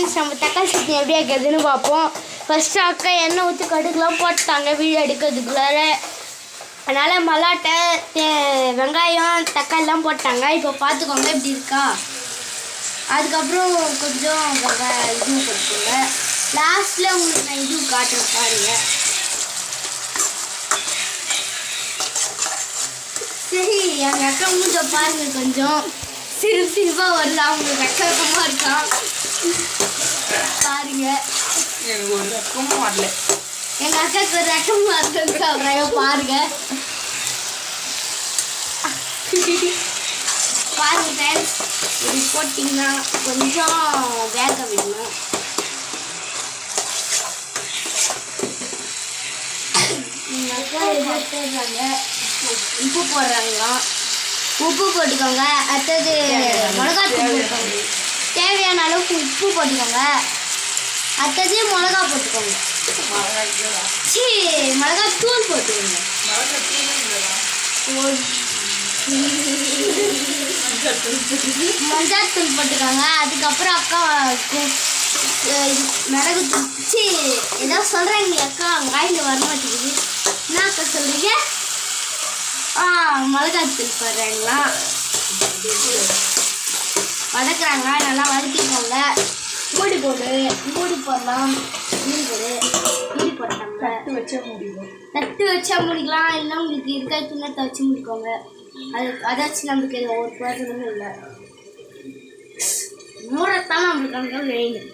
Friends, நம்ம தக்காளி சட்னி எப்படி வைக்கிறதுன்னு பார்ப்போம். ஃபஸ்ட்டு அக்கா எண்ணெய் ஊற்றி கடுகுலாம் போட்டாங்க வீடியோ எடுக்கிறதுக்குள்ளார. அதனால் மல்லாட்டை வெங்காயம் தக்காளிலாம் போட்டாங்க. இப்போ பார்த்துக்கோங்க எப்படி இருக்கா. அதுக்கப்புறம் கொஞ்சம் இதுவும் போட்டுக்கோங்க. லாஸ்ட்டில் உங்களுக்கு நான் இதுவும் காட்டுறேன் பாருங்கள். சரி, எங்கள் அக்கா மூஞ்ச பாருங்கள், கொஞ்சம் சிரிப்பாக வருது. அவங்களுக்கு வெக்கமாக இருக்கான் பாருங்க. எனக்கு ஒரு ரெக்கமும் வரல. எங்கள் அக்காவுக்கு ஒரு ரெக்கமாக இருக்குன்னு பாருங்க. பாருங்க ஃப்ரெண்ட்ஸ், இது போட்டிங்கன்னா கொஞ்சம் வேக விடணும். எங்கள் அக்கா எதோ போடுறாங்க, உப்பு போடுறாங்களாம். உப்பு போட்டுக்கோங்க. அடுத்தது மிளகாத்தூள் போட்டுக்கோங்க. தேவையான அளவுக்கு உப்பு போட்டுக்கோங்க. அடுத்தது மிளகா போட்டுக்கோங்க. மிளகாத்தூள் போட்டுக்கோங்க. மஞ்சாத்தூள் போட்டுக்கோங்க. அதுக்கப்புறம் அக்கா மிளகு தூச்சி ஏதோ சொல்கிறேங்க. அக்கா வாயில் வர மாட்டேங்குது. என்ன அக்கா சொல்கிறீங்க? மிளகாத்தூள் போடுறாங்களா, வதக்குறாங்க. நல்லா வதக்கிக்கோங்க. மூடி போடலாம். மூடி போட்டாங்க. தட்டு வச்சா முடிக்கலாம். இல்லை உங்களுக்கு இருக்கா கிண்ணத்தை வச்சு முடிக்கோங்க. அதாச்சும் நம்மளுக்கு ஒரு பிரச்சனையும் இல்லை. மூடத்தான் நம்மளுக்கு அங்கே வேணும்.